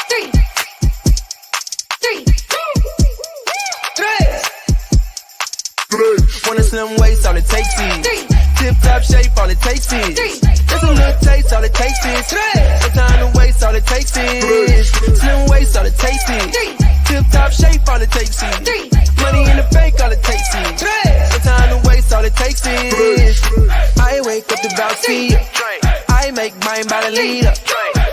three, three, three. Want a slim waist, all it takes is tip top shape, all it takes is just a little taste, all it takes is no time to waste, all it takes is slim waist, all it takes is tip top shape, all it takes is money in the bank, all it takes is no time to waste, all it takes is I wake up to about see ya. I make mine by the leader.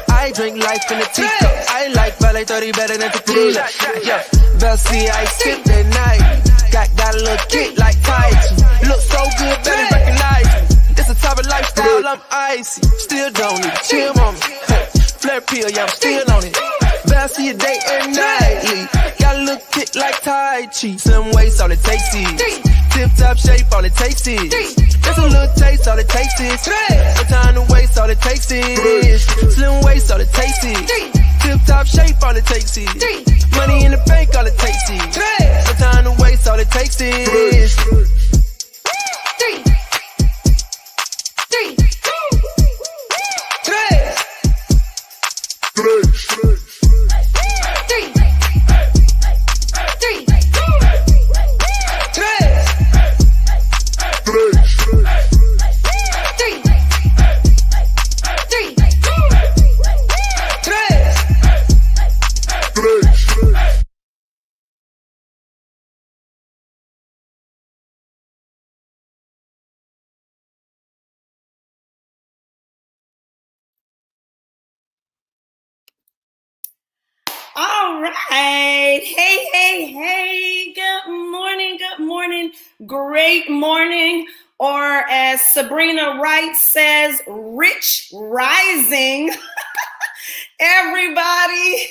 I drink life in a teacup. I like valet 30 better than tequila. Yeah, Velcy, I sip that night. Got a little kick like Tyson. Look so good, better recognize me. It's a type of lifestyle, I'm icy. Still don't need chill on me. Flare pill, yeah, I'm still on it. Velcy a day and nightly. Got a little kick like Tai Chi. Slim waist, all it takes is tip top shape, all it takes is just a little taste, all it takes is no time to waste, all it takes is slim waist, all it takes is tip top shape, all it takes is money in the bank, all it takes is no time to waste, all it takes is Three. All right. Hey. Good morning. Great morning. Or as Sabrina Wright says, rich rising. Everybody.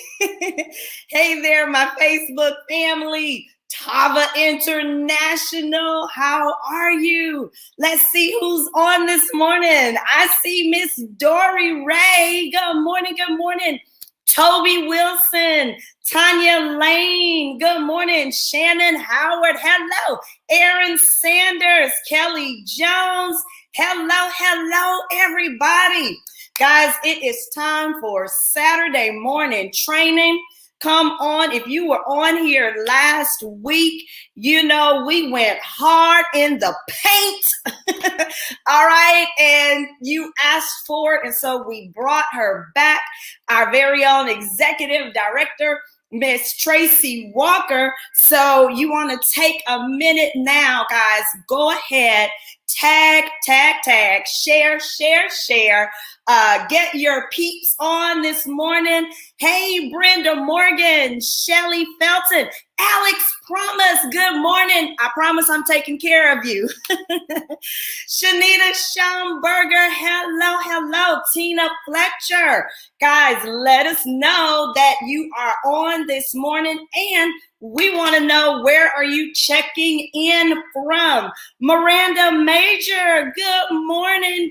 Hey there, my Facebook family. Tava International, how are you? Let's see who's on this morning. I see Miss Dory Ray. Good morning. Toby Wilson, Tanya Lane, good morning. Shannon Howard, hello. Aaron Sanders, Kelly Jones, hello, everybody. Guys, it is time for Saturday morning training. Come on, if you were on here last week, you know we went hard in the paint. All right, and you asked for it, and so we brought her back, our very own executive director, Miss Tracey Walker. So you want to take a minute now, guys, go ahead, tag, share. Get your peeps on this morning. Hey, Brenda Morgan, Shelly Felton, Alex Promise, good morning. I promise I'm taking care of you. Shanita Schomburger, hello. Tina Fletcher. Guys, let us know that you are on this morning, and we want to know, where are you checking in from? Miranda Major, good morning.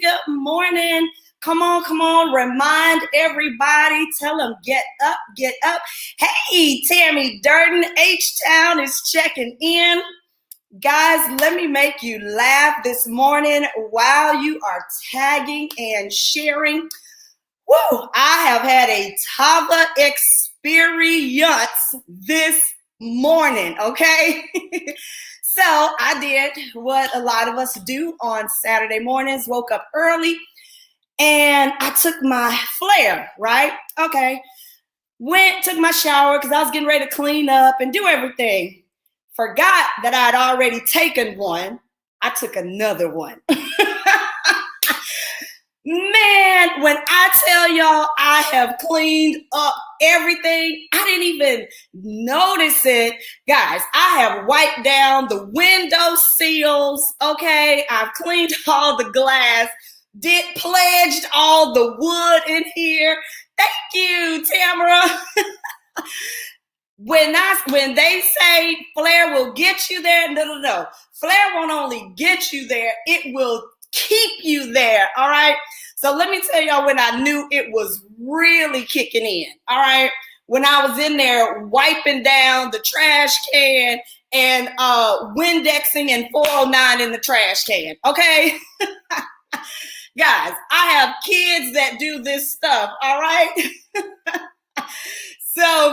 Come on. Remind everybody. Tell them, get up. Hey, Tammy Durden, H-Town is checking in. Guys, let me make you laugh this morning while you are tagging and sharing. Woo, I have had a Tava experience this morning, okay? So I did what a lot of us do on Saturday mornings, woke up early, and I took my flare, right? Okay. Took my shower because I was getting ready to clean up and do everything. Forgot that I'd already taken one. I took another one. Man, when I tell y'all I have cleaned up everything, I didn't even notice it. Guys, I have wiped down the window sills, okay? I've cleaned all the glass, pledged all the wood in here. Thank you, Tamara. When they say flare will get you there, no. Flare won't only get you there, it will keep you there, all right? So let me tell y'all when I knew it was really kicking in, all right? When I was in there wiping down the trash can and Windexing and 409 in the trash can, okay? Guys, I have kids that do this stuff, all right?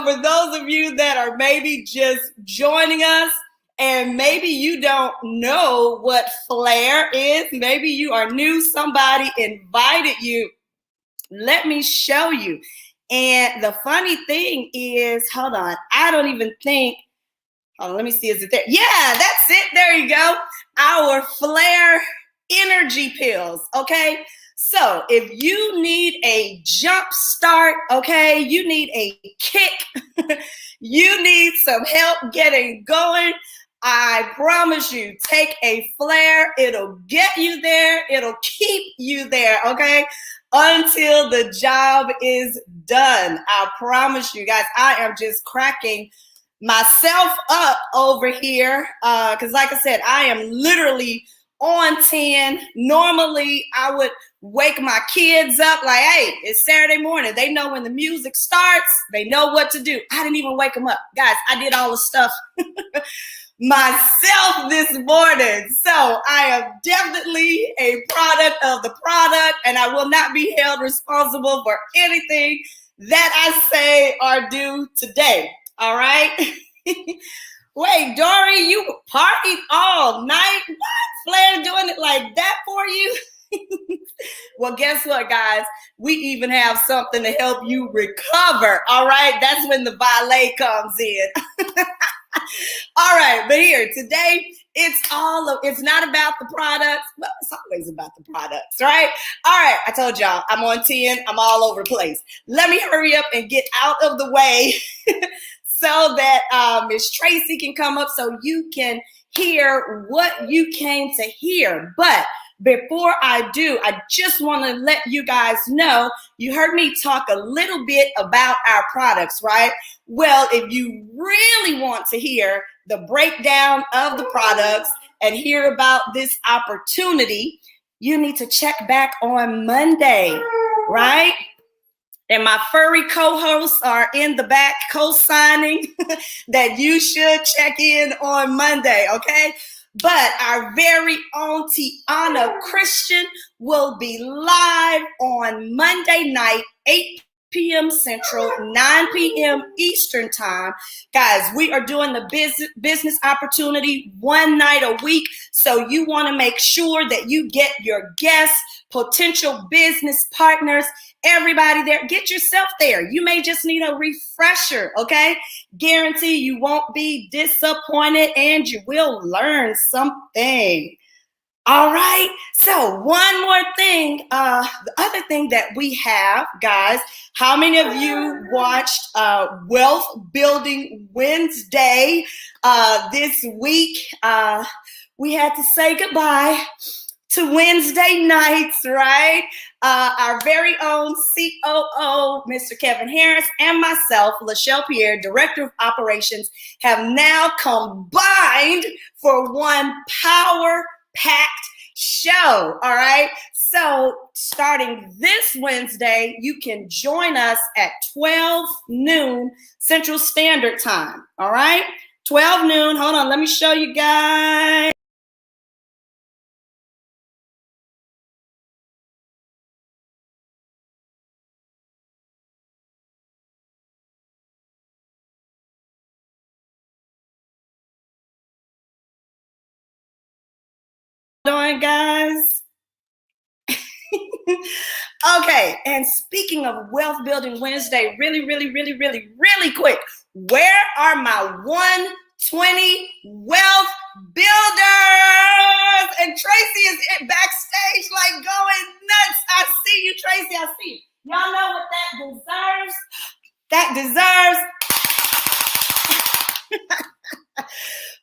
So for those of you that are maybe just joining us, and maybe you don't know what Flair is, maybe you are new, somebody invited you, let me show you. And the funny thing is, hold on, I don't even think, let me see, is it there? Yeah, that's it, there you go. Our Flair energy pills, okay? So if you need a jump start, okay, you need a kick, you need some help getting going, I promise you, take a Flair. It'll get you there. It'll keep you there, okay? Until the job is done. I promise you guys, I am just cracking myself up over here. Because like I said, I am literally on 10. Normally, I would wake my kids up like, hey, it's Saturday morning. They know when the music starts. They know what to do. I didn't even wake them up. Guys, I did all the stuff myself this morning. So I am definitely a product of the product, and I will not be held responsible for anything that I say or do today. All right? Wait, Dory, you partied all night? What? Flair doing it like that for you? Well, guess what, guys? We even have something to help you recover. All right? That's when the valet comes in. All right, but here today, it's not about the products. Well, it's always about the products, right? All right, I told y'all I'm on 10. I'm all over the place. Let me hurry up and get out of the way so that Miss Tracey can come up so you can hear what you came to hear. But before I do, I just want to let you guys know, you heard me talk a little bit about our products, right? Well, if you really want to hear the breakdown of the products and hear about this opportunity, you need to check back on Monday, right? And my furry co-hosts are in the back co-signing that you should check in on Monday, okay? But our very own Tiana Christian will be live on Monday night, 8 p.m. Central, 9 p.m. Eastern time. Guys, we are doing the business opportunity one night a week. So you want to make sure that you get your guests, potential business partners, everybody there. Get yourself there. You may just need a refresher, okay? Guarantee you won't be disappointed and you will learn something. All right. So one more thing. The other thing that we have, guys, how many of you watched Wealth Building Wednesday this week? We had to say goodbye to Wednesday nights, right? Our very own COO, Mr. Kevin Harris, and myself, Lachelle Pierre, Director of Operations, have now combined for one power-packed show, all right? So starting this Wednesday, you can join us at 12 noon Central Standard Time, all right? 12 noon. Hold on, let me show you guys. Doing, guys? Okay, and speaking of Wealth Building Wednesday, really quick, where are my 120 wealth builders? And Tracey is backstage like going nuts. I see you, Tracey, I see you. Y'all know what that deserves? That deserves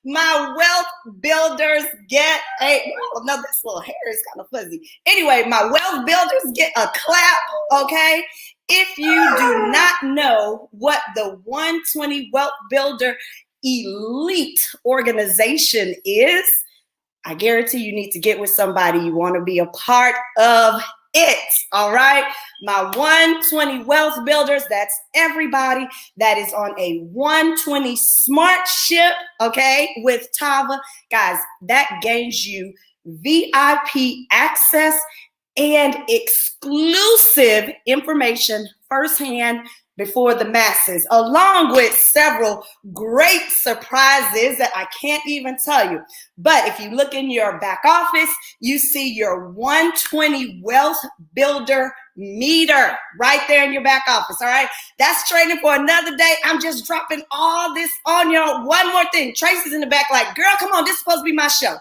my wealth builders get a, oh no, this little hair is kind of fuzzy. Anyway, my wealth builders get a clap, okay? If you do not know what the 120 Wealth Builder Elite organization is, I guarantee you need to get with somebody. You want to be a part of it, all right? My 120 wealth builders, that's everybody that is on a 120 smart ship, okay, with Tava. Guys, that gains you VIP access and exclusive information firsthand before the masses, along with several great surprises that I can't even tell you. But if you look in your back office, you see your 120 Wealth Builder meter right there in your back office. All right. That's training for another day. I'm just dropping all this on y'all. One more thing. Tracey's in the back like, girl, come on. This is supposed to be my show.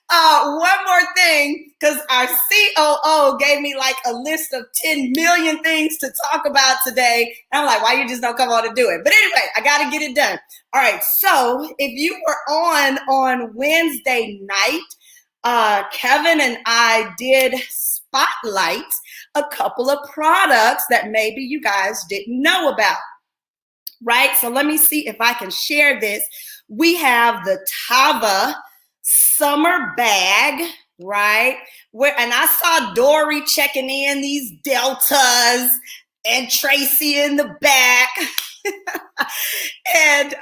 One more thing, because our COO gave me like a list of 10 million things to talk about today. And I'm like, why you just don't come on and do it? But anyway, I got to get it done. All right. So if you were on Wednesday night, Kevin and I did spotlight a couple of products that maybe you guys didn't know about. Right. So let me see if I can share this. We have the Tava summer bag, right? And I saw Dory checking in these Deltas and Tracey in the back. And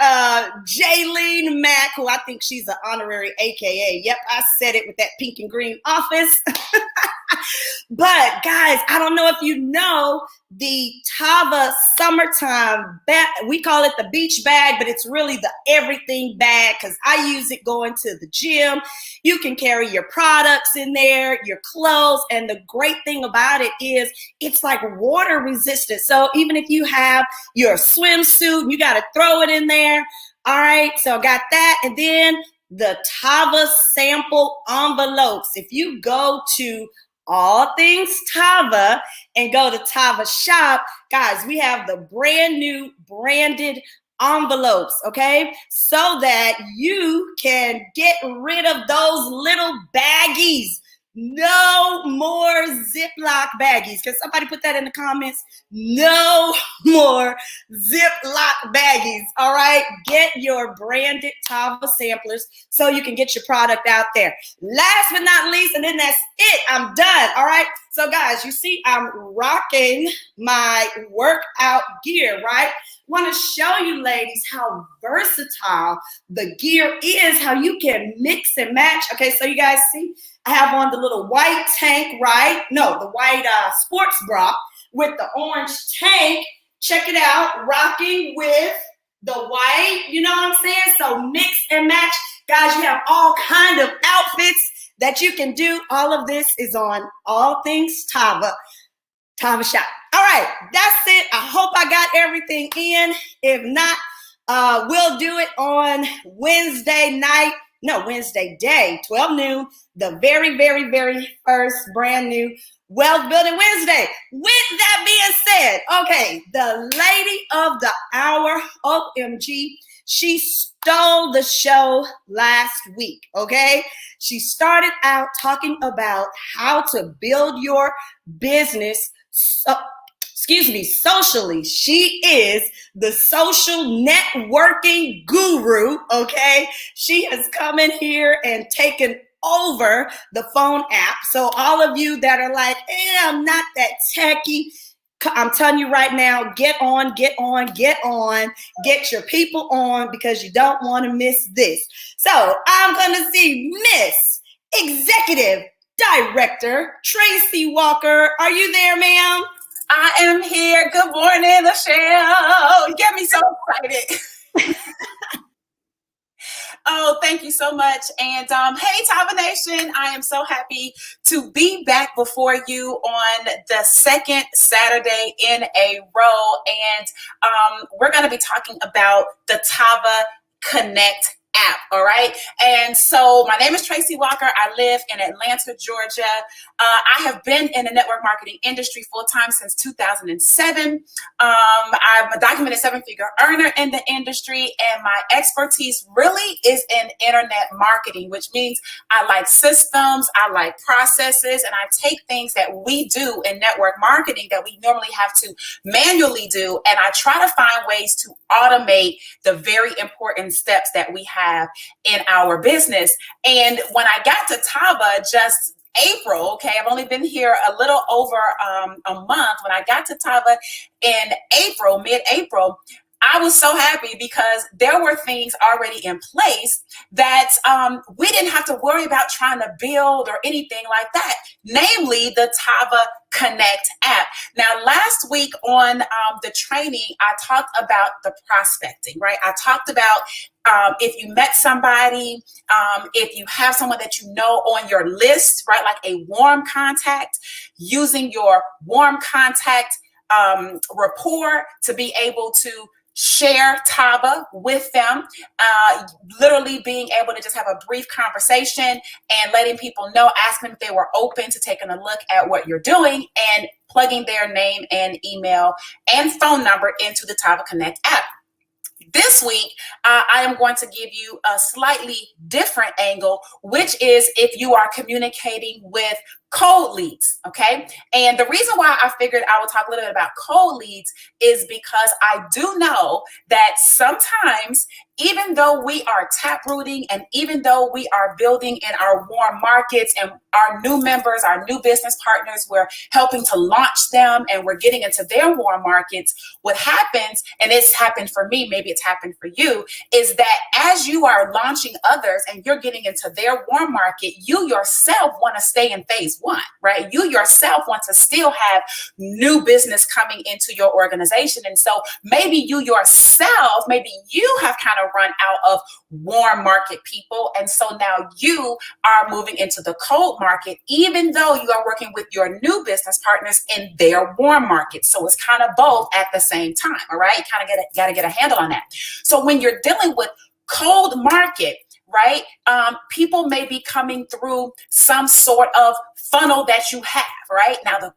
Jaylene Mack, who I think she's an honorary AKA. Yep, I said it with that pink and green office. But guys, I don't know if you know the Tava summertime bag. We call it the beach bag, but it's really the everything bag because I use it going to the gym. You can carry your products in there, your clothes. And the great thing about it is it's like water resistant. So even if you have your swimsuit, you got to throw it in there. All right. So I got that. And then the Tava sample envelopes. If you go to All Things Tava and go to Tava Shop, guys, we have the brand new branded envelopes, okay? So that you can get rid of those little baggies. No more Ziploc baggies. Can somebody put that in the comments? No more Ziploc baggies, all right? Get your branded Tava samplers so you can get your product out there. Last but not least, and then that's it. I'm done, all right? So guys, you see I'm rocking my workout gear, right? Want to show you ladies how versatile the gear is, how you can mix and match. Okay, so you guys see, I have on the little white tank, right? No, the white sports bra with the orange tank. Check it out, rocking with the white, you know what I'm saying? So mix and match. Guys, you have all kind of outfits that you can do. All of this is on All Things Tava Shop. All right, that's it. I hope I got everything in. If not, we'll do it on Wednesday day, 12 noon, the very, very, very first brand new Wealth Building Wednesday. With that being said, okay, the lady of the hour, OMG, she stole the show last week, okay? She started out talking about how to build your business socially. She is the social networking guru, okay? She has come in here and taken over the phone app. So all of you that are like, I'm not that techie, I'm telling you right now, get your people on because you don't want to miss this. So I'm going to see Miss Executive Director Tracey Walker. Are you there, ma'am? I am here. Good morning, Michelle. You get me so excited. Oh, thank you so much. And hey, Tava Nation, I am so happy to be back before you on the second Saturday in a row. And we're going to be talking about the Tava Connect app. All right. And so my name is Tracey Walker. I live in Atlanta, Georgia. I have been in the network marketing industry full time since 2007. I'm a documented 7-figure earner in the industry, and my expertise really is in internet marketing, which means I like systems, I like processes, and I take things that we do in network marketing that we normally have to manually do, and I try to find ways to automate the very important steps that we have in our business. And when I got to Tava just April, okay, I've only been here a little over a month. When I got to Tava in April, mid-April, I was so happy because there were things already in place that we didn't have to worry about trying to build or anything like that, namely the Tava Connect app. Now, last week on the training, I talked about the prospecting, right? I talked about if you met somebody, if you have someone that you know on your list, right? Like a warm contact, using your warm contact rapport to be able to share Tava with them, literally being able to just have a brief conversation and letting people know, asking them if they were open to taking a look at what you're doing and plugging their name and email and phone number into the Tava Connect app. This week, I am going to give you a slightly different angle, which is if you are communicating with cold leads, okay? And the reason why I figured I would talk a little bit about cold leads is because I do know that sometimes, even though we are taprooting and even though we are building in our warm markets and our new members, our new business partners, we're helping to launch them and we're getting into their warm markets, what happens, and it's happened for me, maybe it's happened for you, is that as you are launching others and you're getting into their warm market, you yourself want to stay in phase one, right? You yourself want to still have new business coming into your organization. And so maybe you yourself, maybe you have kind of run out of warm market people. And so now you are moving into the cold market, even though you are working with your new business partners in their warm market. So it's kind of both at the same time. All right. You kind of got to get a handle on that. So when you're dealing with cold market, right? People may be coming through some sort of funnel that you have, right? Now, the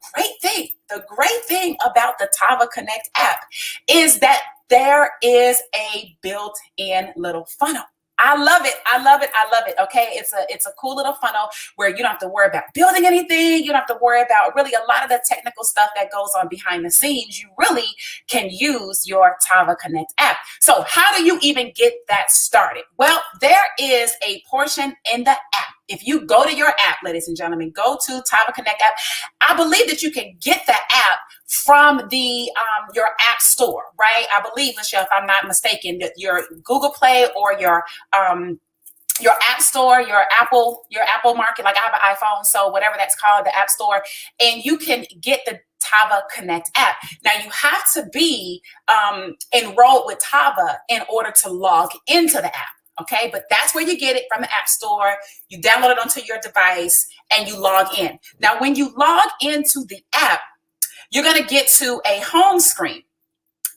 great thing about the Tava Connect app is that there is a built-in little funnel. I love it. I love it. I love it. Okay. It's a cool little funnel where you don't have to worry about building anything. You don't have to worry about really a lot of the technical stuff that goes on behind the scenes. You really can use your Tava Connect app. So how do you even get that started? Well, there is a portion in the app. If you go to your app, ladies and gentlemen, go to Tava Connect app. I believe that you can get the app from the your app store, right? I believe, Michelle, if I'm not mistaken, that your Google Play or your app store, your Apple Market, like I have an iPhone, so whatever that's called, the app store, and you can get the Tava Connect app. Now you have to be enrolled with Tava in order to log into the app. Okay, but that's where you get it, from the App Store. You download it onto your device and you log in. Now, when you log into the app, you're going to get to a home screen.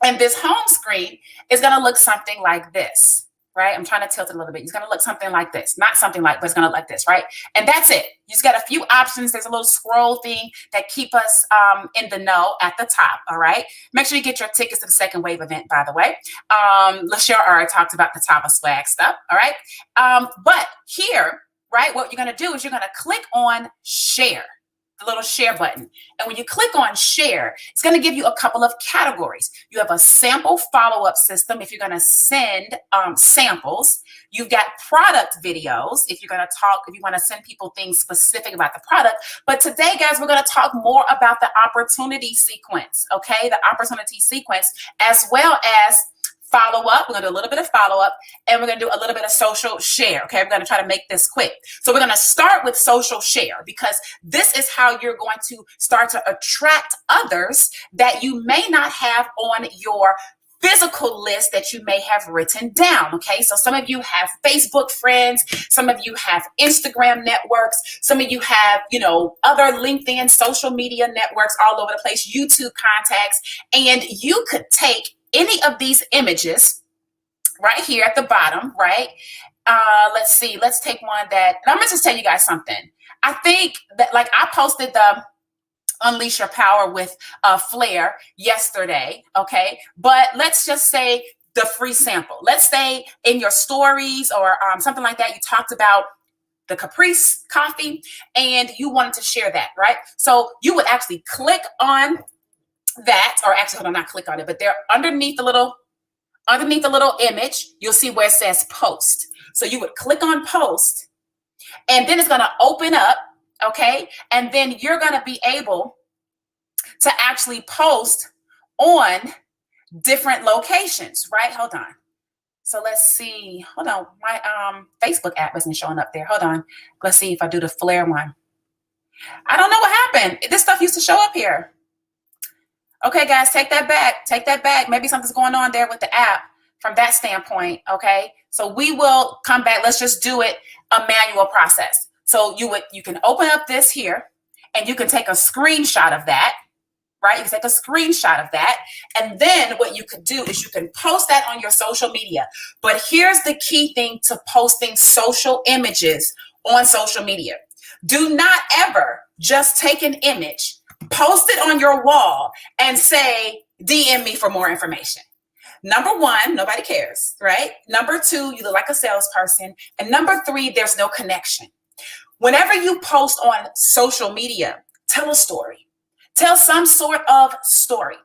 And this home screen is going to look something like this, right? I'm trying to tilt it a little bit. It's going to look something like this. Not something like, but it's going to look like this, right? And that's it. You just got a few options. There's a little scroll thing that keep us in the know at the top, all right? Make sure you get your tickets to the second wave event, by the way. LaShare already talked about the Tava swag stuff, all right? But here, right, what you're going to do is you're going to click on share, the little share button. And when you click on share, it's going to give you a couple of categories. You have a sample follow-up system if you're going to send samples. You've got product videos if you're going to talk, if you want to send people things specific about the product. But today, guys, we're going to talk more about the opportunity sequence, okay? The opportunity sequence, as well as follow up. We're going to do a little bit of follow up, and we're going to do a little bit of social share. Okay. We're going to try to make this quick. So we're going to start with social share, because this is how you're going to start to attract others that you may not have on your physical list that you may have written down. Okay. So some of you have Facebook friends. Some of you have Instagram networks. Some of you have, other LinkedIn social media networks all over the place, YouTube contacts, and you could take any of these images right here at the bottom, right? Let's see. Let's take one that, I'm going to just tell you guys something. I think that, like, I posted the Unleash Your Power with Flair yesterday, okay? But let's just say the free sample. Let's say in your stories or something like that, you talked about the Caprice coffee and you wanted to share that, right? So you would actually click on that, or actually, hold on, not click on it, but they're underneath the little image, you'll see where it says post. So you would click on post, and then it's going to open up, okay? And then you're going to be able to actually post on different locations, right? Hold on. So let's see. Hold on. My Facebook app isn't showing up there. Hold on. Let's see if I do the Flare one. I don't know what happened. This stuff used to show up here. Okay, guys, take that back. Take that back. Maybe something's going on there with the app from that standpoint. Okay, so we will come back. Let's just do it a manual process. So you can open up this here, and you can take a screenshot of that. Right? You can take a screenshot of that. And then what you could do is you can post that on your social media. But here's the key thing to posting social images on social media. Do not ever just take an image, post it on your wall, and say, DM me for more information. Number one, nobody cares, right? Number two, you look like a salesperson. And number three, there's no connection. Whenever you post on social media, tell a story. Tell some sort of story.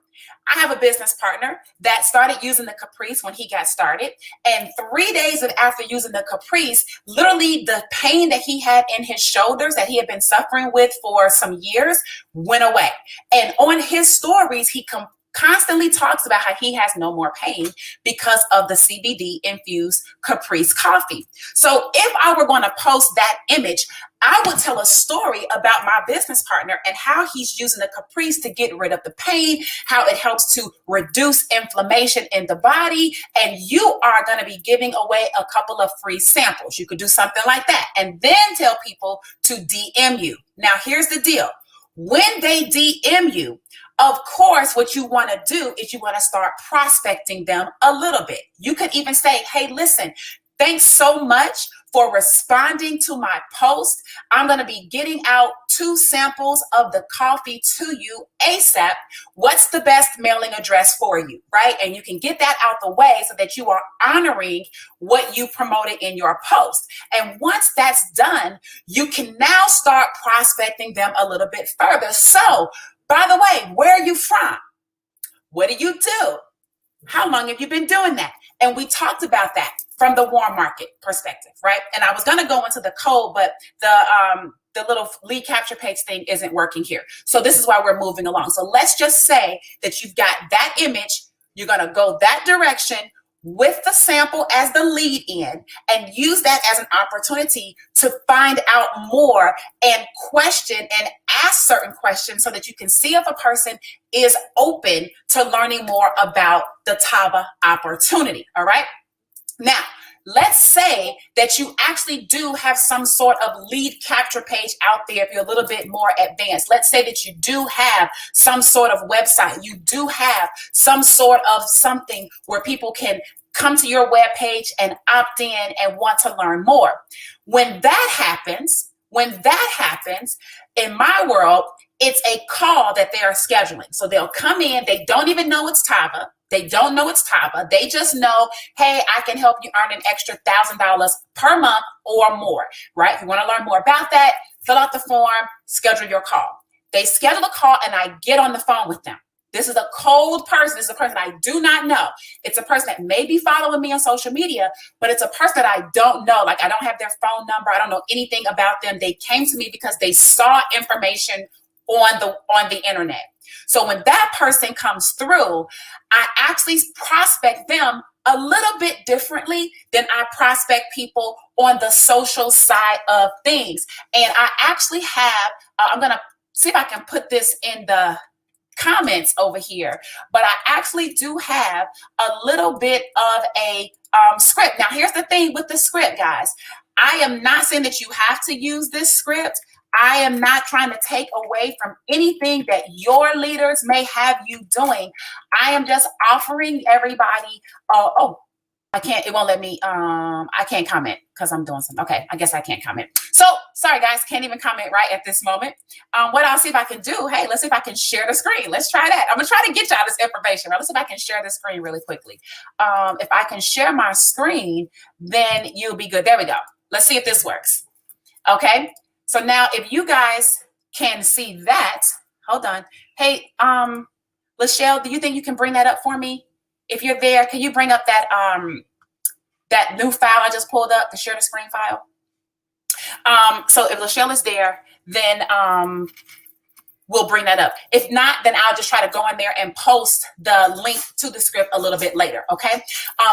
I have a business partner that started using the Caprice when he got started. And 3 days after using the Caprice, literally the pain that he had in his shoulders that he had been suffering with for some years went away. And on his stories, he constantly talks about how he has no more pain because of the CBD infused Caprice coffee. So if I were going to post that image, I would tell a story about my business partner and how he's using the Caprice to get rid of the pain, how it helps to reduce inflammation in the body. And you are going to be giving away a couple of free samples. You could do something like that and then tell people to DM you. Now, here's the deal. When they DM you, of course, what you want to do is you want to start prospecting them a little bit. You could even say, hey, listen, thanks so much for responding to my post. I'm going to be getting out 2 samples of the coffee to you ASAP. What's the best mailing address for you, right? And you can get that out the way so that you are honoring what you promoted in your post. And once that's done, you can now start prospecting them a little bit further. So, by the way, where are you from? What do you do? How long have you been doing that? And we talked about that from the warm market perspective, right? And I was going to go into the code, but the little lead capture page thing isn't working here. So this is why we're moving along. So let's just say that you've got that image. You're going to go that direction with the sample as the lead in and use that as an opportunity to find out more and question and ask certain questions so that you can see if a person is open to learning more about the Tava opportunity. All right. Now, let's say that you actually do have some sort of lead capture page out there if you're a little bit more advanced. Let's say that you do have some sort of website. You do have some sort of something where people can come to your webpage and opt in and want to learn more. When that happens, in my world, it's a call that they are scheduling. So they'll come in, they don't even know it's Tava. They don't know it's Tava. They just know, hey, I can help you earn an extra $1,000 per month or more, right? If you want to learn more about that, fill out the form, schedule your call. They schedule a call and I get on the phone with them. This is a cold person. This is a person I do not know. It's a person that may be following me on social media, but it's a person that I don't know. Like I don't have their phone number. I don't know anything about them. They came to me because they saw information on the internet. So when that person comes through, I actually prospect them a little bit differently than I prospect people on the social side of things. And I actually have, I'm going to see if I can put this in the comments over here, but I actually do have a little bit of a script. Now, here's the thing with the script, guys. I am not saying that you have to use this script. I am not trying to take away from anything that your leaders may have you doing. I am just offering everybody, I can't, it won't let me, I can't comment because I'm doing something. Okay, I guess I can't comment. So, sorry guys, can't even comment right at this moment. What I'll see if I can do, hey, let's see if I can share the screen. Let's try that. I'm gonna try to get y'all this information, right? Let's see if I can share the screen really quickly. If I can share my screen, then you'll be good. There we go. Let's see if this works. Okay, so now if you guys can see that, hold on. Hey, Lachelle, do you think you can bring that up for me? If you're there, can you bring up that that new file I just pulled up, the share the screen file? So if Lachelle is there, then we'll bring that up. If not, then I'll just try to go in there and post the link to the script a little bit later, okay?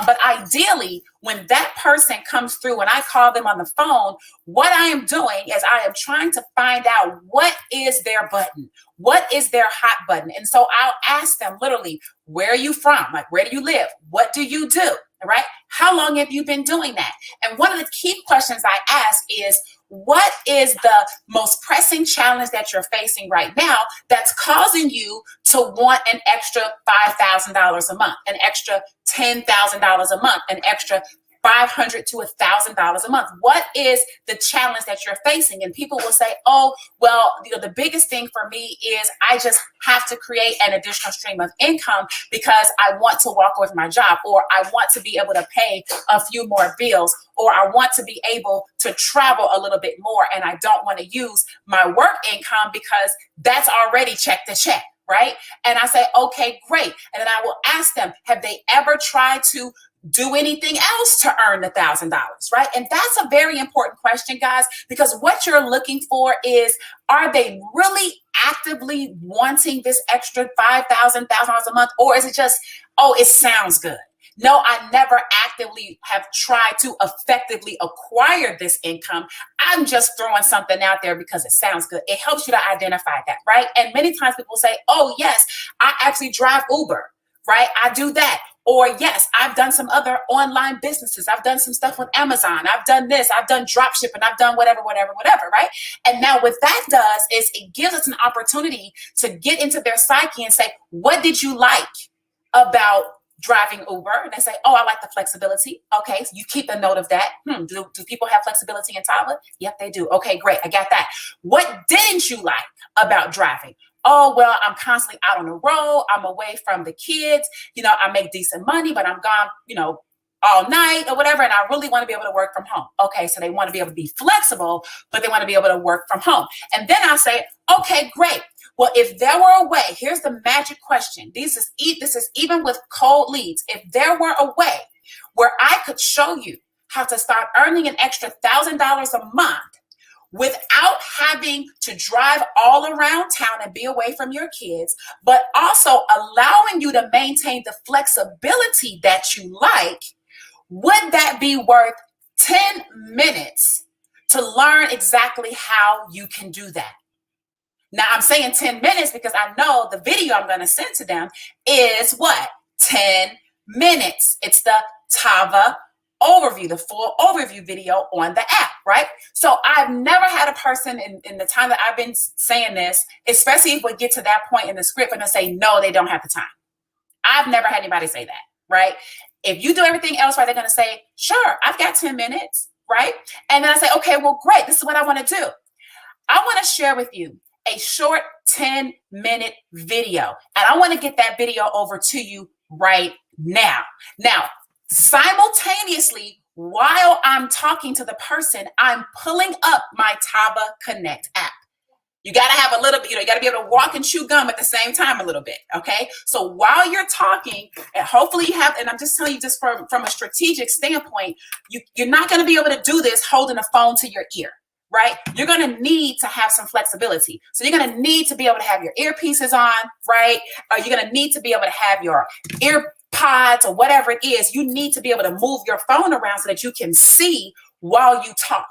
But ideally, when that person comes through, when I call them on the phone, what I am doing is I am trying to find out what is their button, what is their hot button. And so I'll ask them literally, where are you from? Like, where do you live? What do you do? All right? How long have you been doing that? And one of the key questions I ask is, what is the most pressing challenge that you're facing right now that's causing you to want an extra $5,000 a month, an extra $10,000 a month, an extra $500 to $1,000 a month? What is the challenge that you're facing? And people will say, oh, well, the biggest thing for me is I just have to create an additional stream of income because I want to walk away from my job, or I want to be able to pay a few more bills, or I want to be able to travel a little bit more, and I don't want to use my work income because that's already check to check. Right? And I say, okay, great. And then I will ask them, have they ever tried to do anything else to earn the $1,000, right? And that's a very important question, guys, because what you're looking for is, are they really actively wanting this extra $5,000 a month? Or is it just, oh, it sounds good? No, I never actively have tried to effectively acquire this income. I'm just throwing something out there because it sounds good. It helps you to identify that, right? And many times people say, oh, yes, I actually drive Uber, right? I do that. Or yes, I've done some other online businesses. I've done some stuff with Amazon. I've done this. I've done drop shipping. I've done whatever, right? And now what that does is it gives us an opportunity to get into their psyche and say, what did you like about driving Uber? And they say, oh, I like the flexibility. Okay, so you keep a note of that. Do people have flexibility in Tyler? Yep, they do. Okay, great. I got that. What didn't you like about driving? Oh, well, I'm constantly out on the road. I'm away from the kids. I make decent money, but I'm gone, all night or whatever. And I really want to be able to work from home. Okay, so they want to be able to be flexible, but they want to be able to work from home. And then I say, okay, great. Well, if there were a way, here's the magic question. This is even with cold leads. If there were a way where I could show you how to start earning an extra $1,000 a month without having to drive all around town and be away from your kids, but also allowing you to maintain the flexibility that you like, would that be worth 10 minutes to learn exactly how you can do that? Now, I'm saying 10 minutes because I know the video I'm going to send to them is what? 10 minutes. It's the Tava overview, the full overview video on the app, right? So I've never had a person in the time that I've been saying this, especially if we get to that point in the script and they say, no, they don't have the time. I've never had anybody say that, right? If you do everything else right, they're going to say, sure, I've got 10 minutes, right? And then I say, okay, well, great. This is what I want to do. I want to share with you a short 10-minute video. And I want to get that video over to you right now. Now, simultaneously, while I'm talking to the person, I'm pulling up my Tava Connect app. You got to have a little bit, you got to be able to walk and chew gum at the same time a little bit, okay? So while you're talking, and hopefully you have, and I'm just telling you just from a strategic standpoint, you're not going to be able to do this holding a phone to your ear. Right? You're going to need to have some flexibility. So you're going to need to be able to have your earpieces on, right? You're going to need to be able to have your earpods or whatever it is. You need to be able to move your phone around so that you can see while you talk,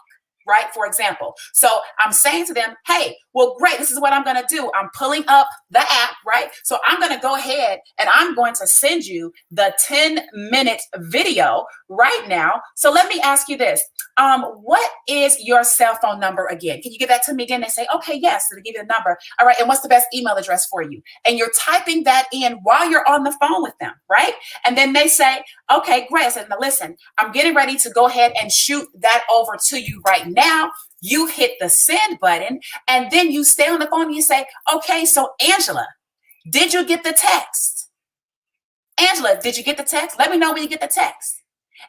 right? For example. So I'm saying to them, hey, well, great. This is what I'm going to do. I'm pulling up the app, right? So I'm going to go ahead and I'm going to send you the 10-minute video right now. So let me ask you this. What is your cell phone number again? Can you give that to me again? They say, okay, yes. So they give you the number. All right. And what's the best email address for you? And you're typing that in while you're on the phone with them, right? And then they say, okay, great. I said, now listen, I'm getting ready to go ahead and shoot that over to you right now. You hit the send button and then you stay on the phone and you say, okay, so Angela, did you get the text? Angela, did you get the text? Let me know when you get the text.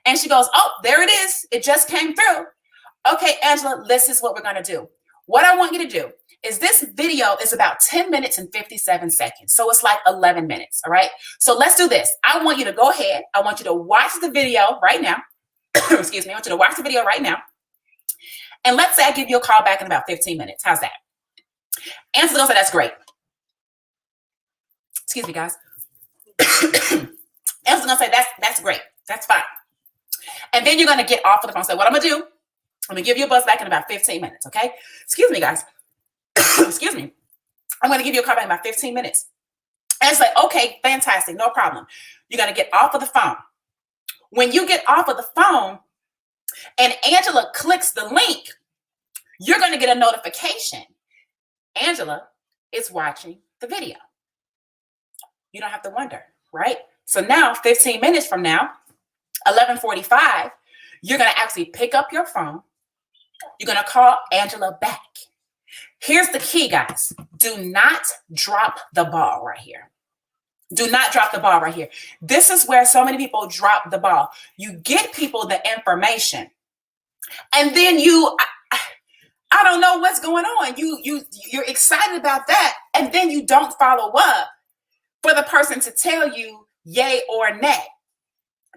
And she goes, oh, there it is. It just came through. Okay, Angela, this is what we're going to do. What I want you to do is this video is about 10 minutes and 57 seconds. So it's like 11 minutes. All right. So let's do this. I want you to go ahead. I want you to watch the video right now. Excuse me. I want you to watch the video right now. And let's say I give you a call back in about 15 minutes. How's that? Angela goes, that's great. Excuse me, guys. Angela's gonna say, that's great. That's fine. And then you're gonna get off of the phone. So what I'm gonna do, I'm gonna give you a buzz back in about 15 minutes, okay? Excuse me, guys. Excuse me. I'm gonna give you a call back in about 15 minutes. And it's like, okay, fantastic, no problem. You're gonna get off of the phone. When you get off of the phone and Angela clicks the link, you're gonna get a notification. Angela is watching the video. You don't have to wonder, right? So now, 15 minutes from now, 11:45, you're going to actually pick up your phone. You're going to call Angela back. Here's the key, guys. Do not drop the ball right here. Do not drop the ball right here. This is where so many people drop the ball. You get people the information, and then I don't know what's going on. You're excited about that, and then you don't follow up for the person to tell you yay or nay.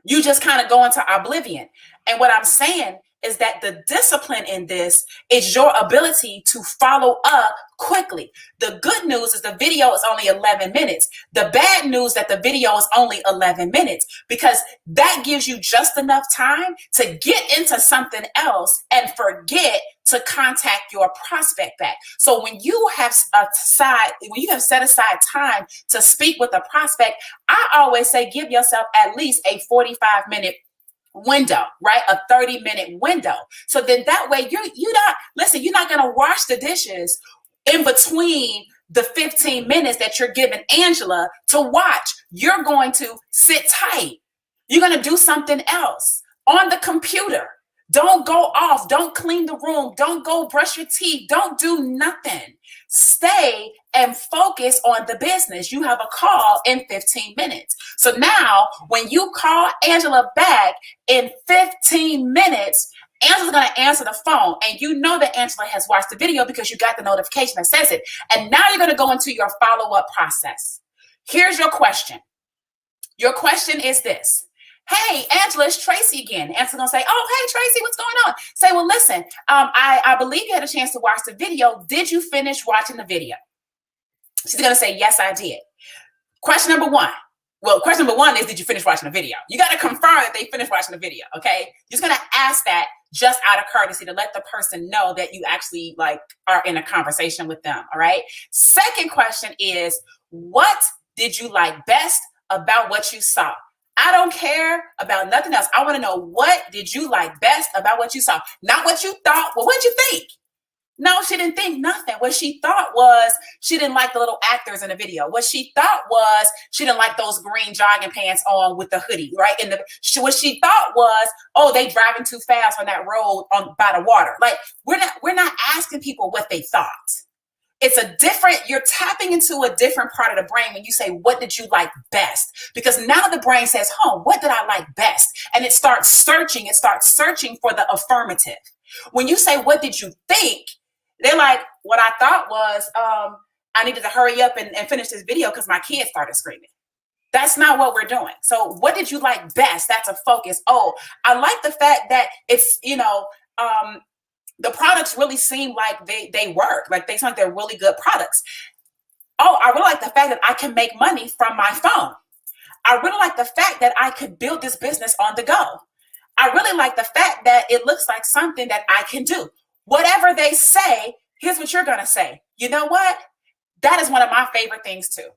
You just kind of go into oblivion. And what I'm saying is that the discipline in this is your ability to follow up quickly. The good news is the video is only 11 minutes. The bad news that the video is only 11 minutes, because that gives you just enough time to get into something else and forget to contact your prospect back. So when you have set aside time to speak with a prospect, I always say give yourself at least a 45-minute window, right? A 30-minute window. So then that way you're not going to wash the dishes in between the 15 minutes that you're giving Angela to watch. You're going to sit tight. You're going to do something else on the computer. Don't go off. Don't clean the room. Don't go brush your teeth. Don't do nothing. Stay and focus on the business. You have a call in 15 minutes. So now when you call Angela back in 15 minutes, Angela's going to answer the phone, and you know that Angela has watched the video because you got the notification that says it. And now you're going to go into your follow-up process. Here's your question. Your question is this. Hey, Angela, it's Tracey again. Angela's going to say, oh, hey, Tracey, what's going on? Say, well, listen, I believe you had a chance to watch the video. Did you finish watching the video? She's going to say, yes, I did. Question number one. Well, question number one is, did you finish watching the video? You got to confirm that they finished watching the video, okay? You're just going to ask that just out of courtesy to let the person know that you actually are in a conversation with them, all right? Second question is, what did you like best about what you saw? I don't care about nothing else. I want to know, what did you like best about what you saw? Not what you thought. Well, what did you think? No, she didn't think nothing. What she thought was she didn't like the little actors in the video. What she thought was she didn't like those green jogging pants on with the hoodie, right? What she thought was, oh, they driving too fast on that road by the water. We're not asking people what they thought. You're tapping into a different part of the brain when you say, what did you like best? Because now the brain says, what did I like best? And it starts searching for the affirmative. When you say, what did you think? They're like, what I thought was, I needed to hurry up and finish this video because my kids started screaming. That's not what we're doing. So what did you like best? That's a focus. Oh, I like the fact that it's, the products really seem like they work. Like they seem like they're really good products. Oh, I really like the fact that I can make money from my phone. I really like the fact that I could build this business on the go. I really like the fact that it looks like something that I can do. Whatever they say, here's what you're going to say. You know what? That is one of my favorite things too.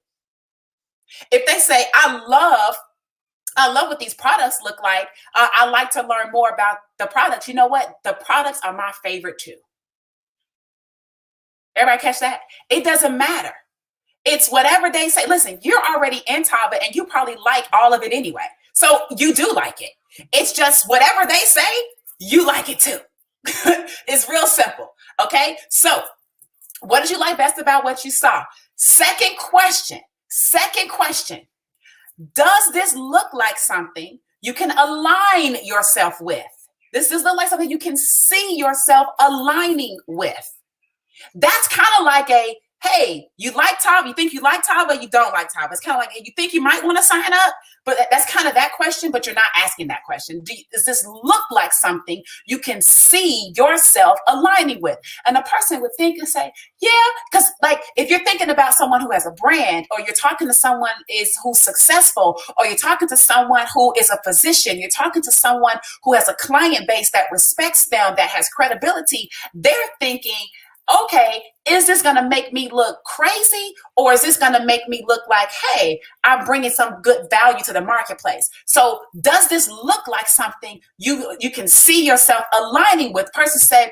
If they say, I love what these products look like. I like to learn more about the products. You know what? The products are my favorite too. Everybody catch that? It doesn't matter. It's whatever they say. Listen, you're already in Tava and you probably like all of it anyway. So you do like it. It's just whatever they say, you like it too. It's real simple. Okay. So what did you like best about what you saw? Second question. Does this look like something you can align yourself with? Does this look like something you can see yourself aligning with? That's kind of like a hey, you like Tava? You think you like Tava? You don't like Tava? It's kind of like, you think you might want to sign up, but that's kind of that question, but you're not asking that question. Does this look like something you can see yourself aligning with? And a person would think and say, yeah, because like if you're thinking about someone who has a brand, or you're talking to someone who's successful, or you're talking to someone who is a physician, you're talking to someone who has a client base that respects them, that has credibility, they're thinking, okay, is this going to make me look crazy, or is this going to make me look like, hey, I'm bringing some good value to the marketplace? So does this look like something you can see yourself aligning with? Person say,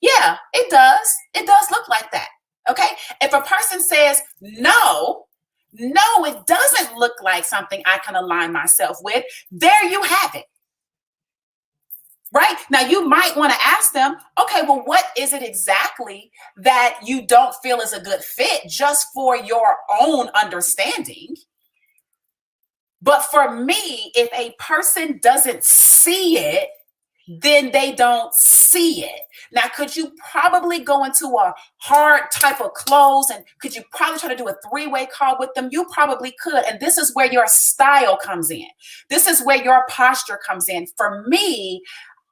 yeah, it does. It does look like that. Okay. If a person says, no, it doesn't look like something I can align myself with, there you have it. Right? Now, you might want to ask them, okay, well, what is it exactly that you don't feel is a good fit, just for your own understanding? But for me, if a person doesn't see it, then they don't see it. Now, could you probably go into a hard type of clothes, and could you probably try to do a three-way call with them? You probably could. And this is where your style comes in. This is where your posture comes in. For me,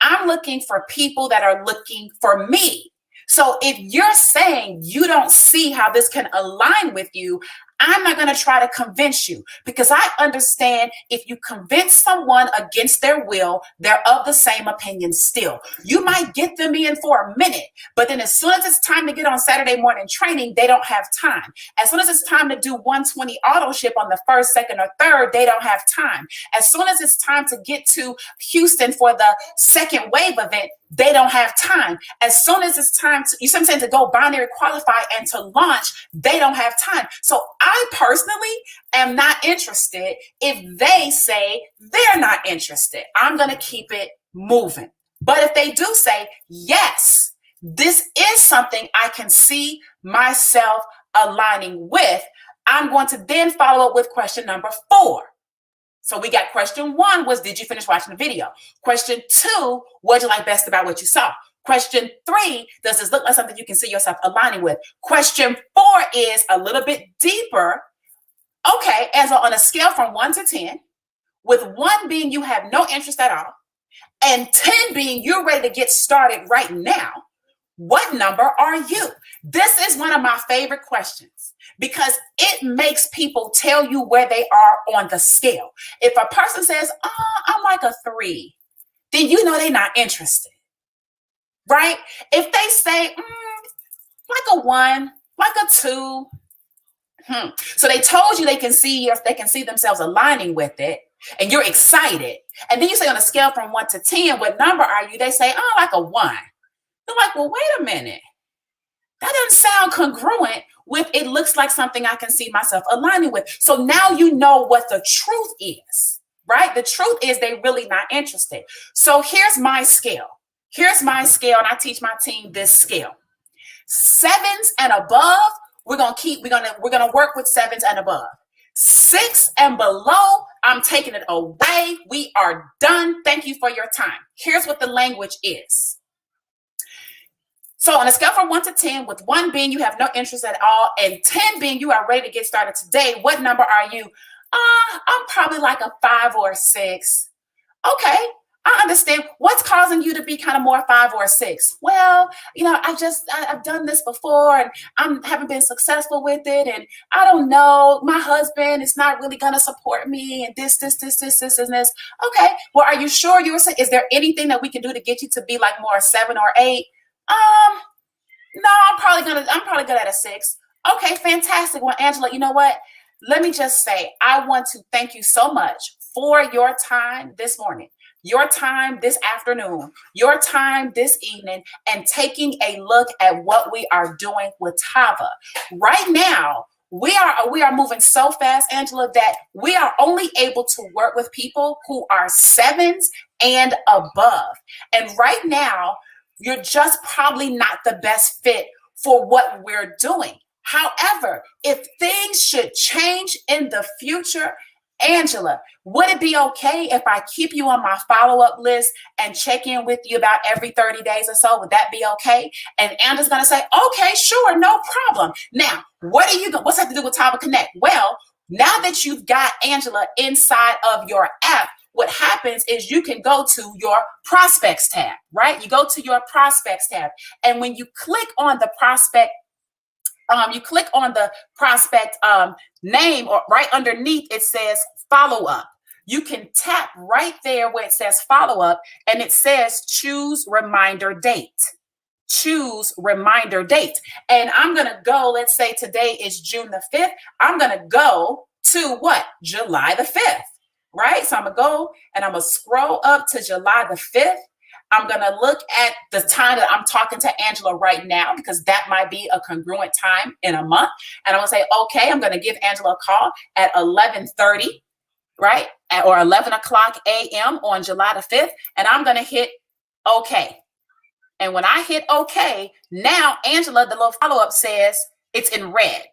I'm looking for people that are looking for me. So if you're saying you don't see how this can align with you, I'm not going to try to convince you, because I understand if you convince someone against their will, they're of the same opinion still. You might get them in for a minute, but then as soon as it's time to get on Saturday morning training, they don't have time. As soon as it's time to do 120 auto ship on the first, second, or third, they don't have time. As soon as it's time to get to Houston for the second wave event, they don't have time. As soon as it's time to, you see what I'm saying, to go binary qualify and to launch, they don't have time. So I personally am not interested if they say they're not interested. I'm going to keep it moving. But if they do say, yes, this is something I can see myself aligning with, I'm going to then follow up with question number 4. So we got question 1 was, did you finish watching the video? Question 2, what did you like best about what you saw? Question 3, does this look like something you can see yourself aligning with? Question 4 is a little bit deeper. Okay, on a scale from 1 to 10, with 1 being you have no interest at all, and 10 being you're ready to get started right now, what number are you? This is one of my favorite questions, because it makes people tell you where they are on the scale. If a person says, I'm like a 3, then you know they're not interested, right? If they say, like a 1, like a 2, so they told you they can see themselves aligning with it, and you're excited. And then you say on a scale from 1 to 10, what number are you? They say, like a 1. You're like, well, wait a minute. That doesn't sound congruent with it looks like something I can see myself aligning with. So now you know what the truth is, right? The truth is they really not interested. So here's my scale. And I teach my team this scale. 7s and above, we're gonna work with 7s and above. 6 and below, I'm taking it away. We are done. Thank you for your time. Here's what the language is. So on a scale from 1 to 10, with 1 being you have no interest at all, and 10 being you are ready to get started today, what number are you? I'm probably like a 5 or a 6. Okay, I understand. What's causing you to be kind of more 5 or a 6? Well, I've done this before, and I haven't been successful with it, and I don't know. My husband is not really going to support me, and this, and this. Okay, well, are you sure you were saying? Is there anything that we can do to get you to be like more a 7 or 8? No, I'm probably good at a 6. Okay, fantastic. Well, Angela, you know what? Let me just say, I want to thank you so much for your time this morning, your time this afternoon, your time this evening, and taking a look at what we are doing with Tava. Right now, we are moving so fast, Angela, that we are only able to work with people who are 7s and above. And right now, you're just probably not the best fit for what we're doing. However, if things should change in the future Angela, would it be okay if I keep you on my follow-up list and check in with you about every 30 days or so? Would that be okay? And Angela's going to say, okay, sure, no problem. Now, what's that to do with Tava Connect? Well, now that you've got Angela inside of your app, what happens is you can go to your prospects tab, right? You go to your prospects tab. And when you click on the prospect name, or right underneath it says follow up. You can tap right there where it says follow up, and it says choose reminder date. Choose reminder date. And I'm going to go, let's say today is June the 5th. I'm going to go to what? July the 5th, right? So I'm going to go and I'm going to scroll up to July the 5th. I'm going to look at the time that I'm talking to Angela right now, because that might be a congruent time in a month. And I'm going to say, okay, I'm going to give Angela a call at 11:30, right? Or 11 o'clock a.m. on July the 5th. And I'm going to hit okay. And when I hit okay, now Angela, the little follow-up says it's in red.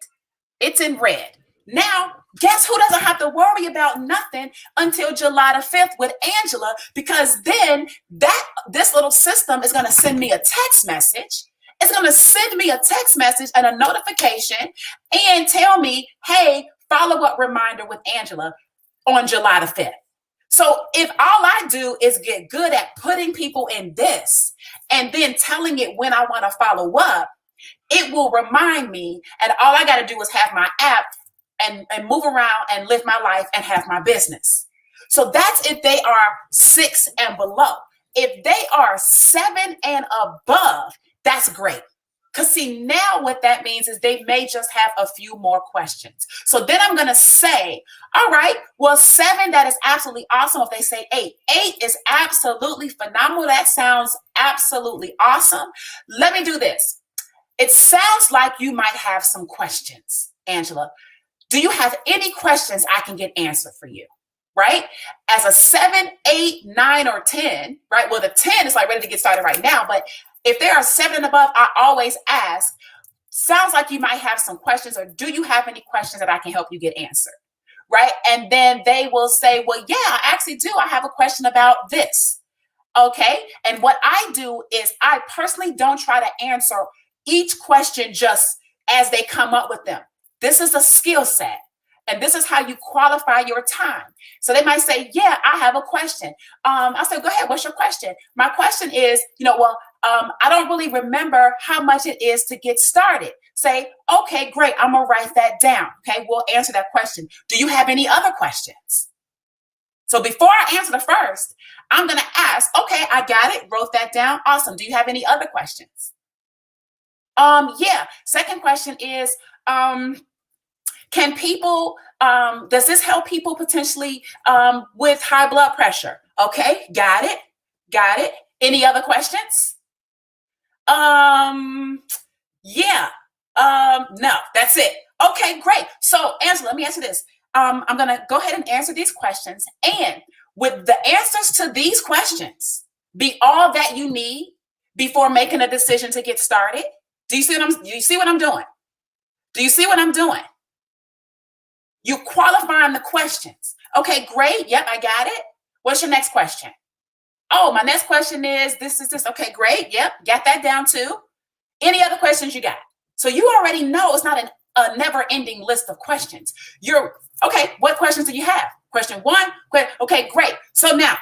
It's in red. Now, guess who doesn't have to worry about nothing until July the 5th with Angela? Because then this little system is going to send me a text message. It's going to send me a text message and a notification and tell me, hey, follow-up reminder with Angela on July the 5th. So if all I do is get good at putting people in this and then telling it when I want to follow up, it will remind me, and all I got to do is have my app and move around and live my life and have my business. So that's if they are 6 and below. If they are 7 and above, that's great. Because see, now what that means is they may just have a few more questions. So then I'm going to say, all right, well, 7, that is absolutely awesome. If they say 8, 8 is absolutely phenomenal. That sounds absolutely awesome. Let me do this. It sounds like you might have some questions, Angela. Do you have any questions I can get answered for you? Right? As a 7, 8, 9, or 10, right? Well, the 10 is like ready to get started right now, but if there are 7 and above, I always ask, sounds like you might have some questions, or do you have any questions that I can help you get answered? Right? And then they will say, well, yeah, I actually do. I have a question about this. Okay. And what I do is I personally don't try to answer each question just as they come up with them. This is a skill set. And this is how you qualify your time. So they might say, yeah, I have a question. I say, go ahead. What's your question? My question is, I don't really remember how much it is to get started. Say, okay, great. I'm going to write that down. Okay, we'll answer that question. Do you have any other questions? So before I answer the first, I'm going to ask, okay, I got it. Wrote that down. Awesome. Do you have any other questions? Yeah. Second question is, can people, does this help people potentially with high blood pressure? Okay, got it. Got it. Any other questions? Yeah. No, that's it. Okay, great. So Angela, let me answer this. I'm going to go ahead and answer these questions. And with the answers to these questions be all that you need before making a decision to get started. Do you see what I'm doing? Do you see what I'm doing? You qualifying the questions. Okay, great. Yep, I got it. What's your next question? Oh, my next question is this. Okay, great. Yep, got that down too. Any other questions you got? So you already know it's not a never-ending list of questions. Okay, what questions do you have? Question 1. Okay, great. So now,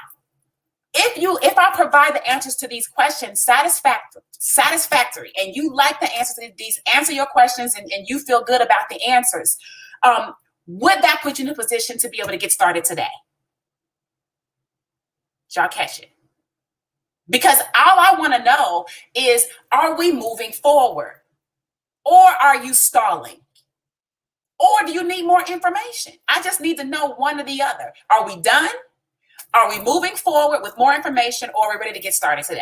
if I provide the answers to these questions satisfactory, and you like the answers to these, answer your questions, and you feel good about the answers, would that put you in a position to be able to get started today? Did y'all catch it? Because all I want to know is, are we moving forward? Or are you stalling? Or do you need more information? I just need to know one or the other. Are we done? Are we moving forward with more information, or are we ready to get started today?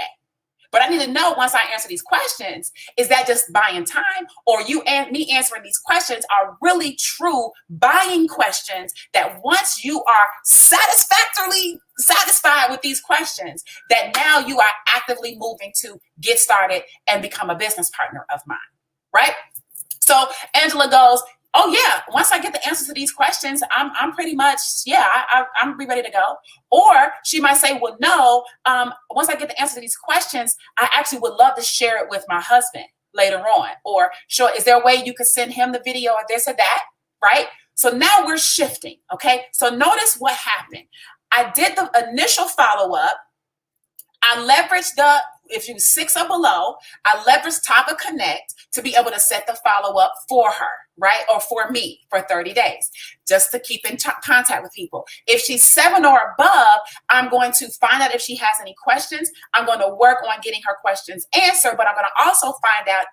But I need to know, once I answer these questions, is that just buying time, or you and me answering these questions are really true buying questions that once you are satisfactorily satisfied with these questions, that now you are actively moving to get started and become a business partner of mine, right? So Angela goes, oh yeah, once I get the answers to these questions, I'm pretty much, I'm ready to go. Or she might say, well, no, once I get the answer to these questions, I actually would love to share it with my husband later on. Or sure, is there a way you could send him the video or this or that, right? So now we're shifting, okay? So notice what happened. I did the initial follow-up. I leveraged if you 6 or below, I leveraged Tava Connect to be able to set the follow-up for her, right? Or for me for 30 days, just to keep in contact with people. If she's 7 or above, I'm going to find out if she has any questions. I'm going to work on getting her questions answered, but I'm going to also find out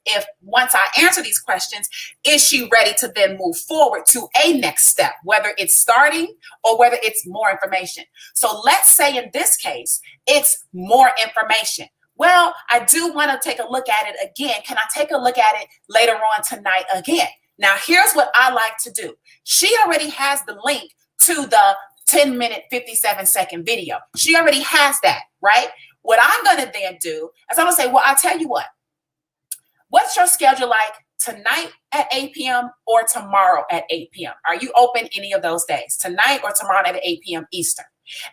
if once I answer these questions, is she ready to then move forward to a next step, whether it's starting or whether it's more information. So let's say in this case, it's more information. Well, I do want to take a look at it again. Can I take a look at it later on tonight again? Now, here's what I like to do. She already has the link to the 10-minute, 57-second video. She already has that, right? What I'm going to then do is I'm going to say, well, I'll tell you what. What's your schedule like tonight at 8 p.m. or tomorrow at 8 p.m.? Are you open any of those days, tonight or tomorrow at 8 p.m. Eastern?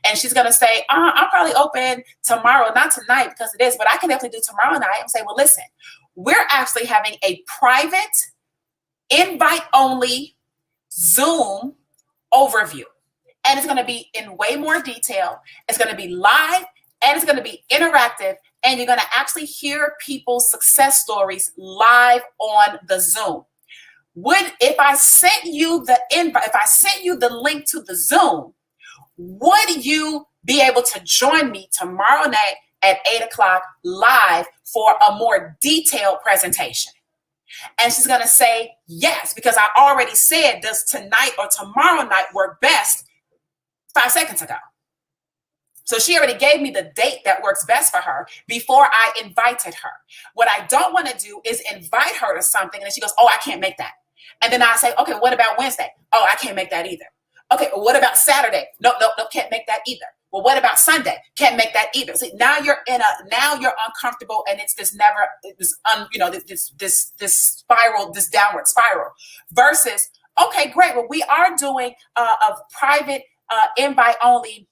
And she's going to say, I'm probably open tomorrow, not tonight because it is, but I can definitely do tomorrow night. And say, well, listen, we're actually having a private invite-only Zoom overview. And it's going to be in way more detail. It's going to be live and it's going to be interactive. And you're going to actually hear people's success stories live on the Zoom. If I sent you the invite, if I sent you the link to the Zoom, would you be able to join me tomorrow night at 8 o'clock live for a more detailed presentation? And she's going to say yes, because I already said, does tonight or tomorrow night work best 5 seconds ago? So she already gave me the date that works best for her before I invited her. What I don't want to do is invite her to something and then she goes, oh, I can't make that. And then I say, okay, what about Wednesday? Oh, I can't make that either. Okay, well, what about Saturday? No, can't make that either. Well, what about Sunday? Can't make that either. See, now you're uncomfortable, and it's this spiral, this downward spiral. Versus, okay, great. Well, we are doing a private invite only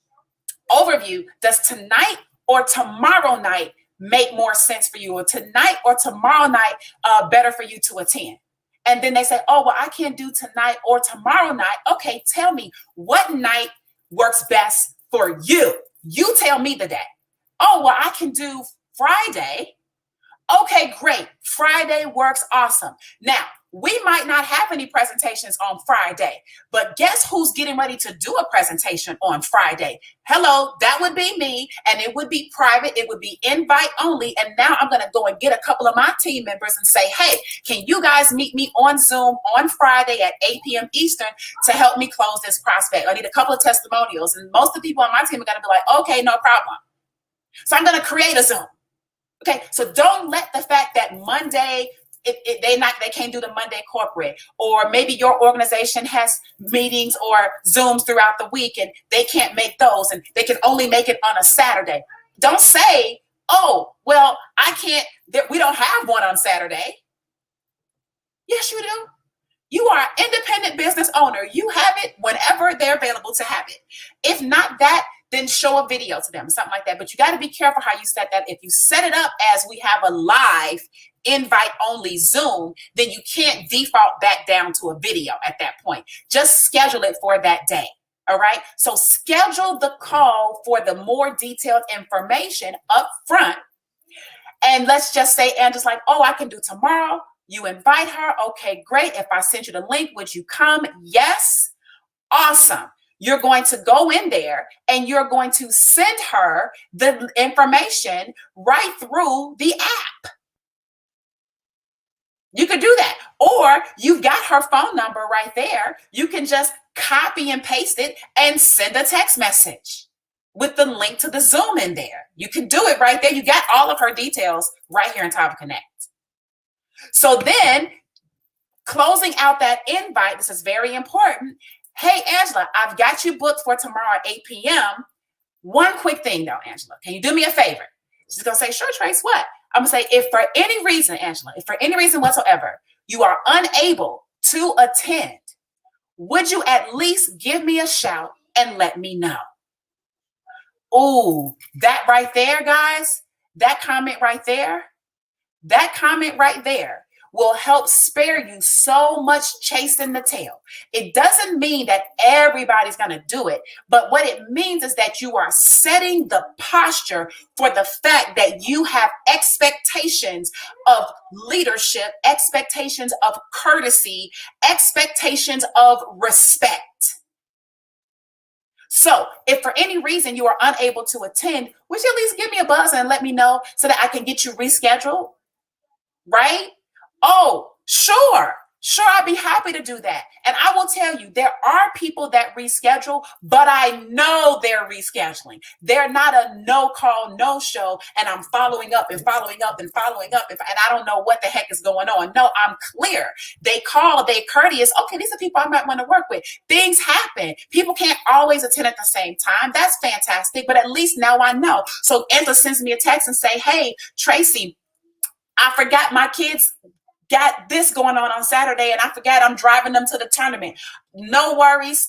overview. Does tonight or tomorrow night make more sense for you, or tonight or tomorrow night better for you to attend? And then they say, oh, well, I can't do tonight or tomorrow night. Okay, tell me what night works best for you. You tell me the day. Oh, well, I can do Friday. Okay, great. Friday works awesome. Now, we might not have any presentations on Friday, but guess who's getting ready to do a presentation on Friday? Hello, that would be me, and it would be private. It would be invite only. And now I'm going to go and get a couple of my team members and say, hey, can you guys meet me on Zoom on Friday at 8 p.m. Eastern to help me close this prospect? I need a couple of testimonials. And most of the people on my team are going to be like, okay, no problem. So I'm going to create a Zoom. Okay, so don't let the fact that Monday, they can't do the Monday corporate, or maybe your organization has meetings or Zooms throughout the week and they can't make those and they can only make it on a Saturday. Don't say, oh, well, I can't, we don't have one on Saturday. Yes, you do. You are an independent business owner. You have it whenever they're available to have it. If not that, then show a video to them, something like that. But you got to be careful how you set that. If you set it up as we have a live invite only Zoom, then you can't default back down to a video at that point. Just schedule it for that day. All right. So schedule the call for the more detailed information up front. And let's just say Angela's like, oh, I can do tomorrow. You invite her. Okay, great. If I send you the link, would you come? Yes. Awesome. You're going to go in there and you're going to send her the information right through the app. You could do that. Or you've got her phone number right there. You can just copy and paste it and send a text message with the link to the Zoom in there. You can do it right there. You got all of her details right here in Tava Connect. So then closing out that invite, this is very important. Hey, Angela, I've got you booked for tomorrow at 8 p.m. One quick thing though, Angela, can you do me a favor? She's going to say, sure, Trace, what? I'm going to say, if for any reason, Angela, if for any reason whatsoever, you are unable to attend, would you at least give me a shout and let me know? Oh, that right there, guys, that comment right there will help spare you so much chasing the tail. It doesn't mean that everybody's going to do it, but what it means is that you are setting the posture for the fact that you have expectations of leadership, expectations of courtesy, expectations of respect. So if for any reason you are unable to attend, would you at least give me a buzz and let me know so that I can get you rescheduled? Right? Oh, sure, I'd be happy to do that. And I will tell you, there are people that reschedule, but I know they're rescheduling. They're not a no call, no show, and I'm following up and following up and following up, and I don't know what the heck is going on. No, I'm clear. They call, they courteous. Okay, these are people I might want to work with. Things happen. People can't always attend at the same time. That's fantastic, but at least now I know. So Angela sends me a text and say, hey, Tracey, I forgot my kids got this going on Saturday, and I forgot I'm driving them to the tournament. No worries.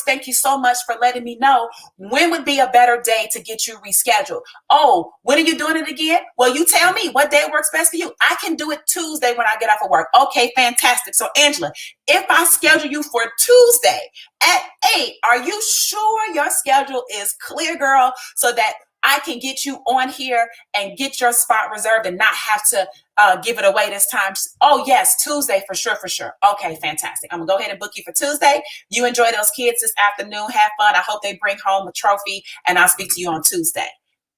Thank you so much for letting me know. When would be a better day to get you rescheduled? Oh, when are you doing it again? Well, you tell me what day works best for you. I can do it Tuesday when I get off of work. Okay, fantastic. So Angela, if I schedule you for Tuesday at 8, are you sure your schedule is clear, girl, so that I can get you on here and get your spot reserved and not have to give it away this time? Oh, yes, Tuesday for sure. Okay, fantastic. I'm going to go ahead and book you for Tuesday. You enjoy those kids this afternoon. Have fun. I hope they bring home a trophy, and I'll speak to you on Tuesday,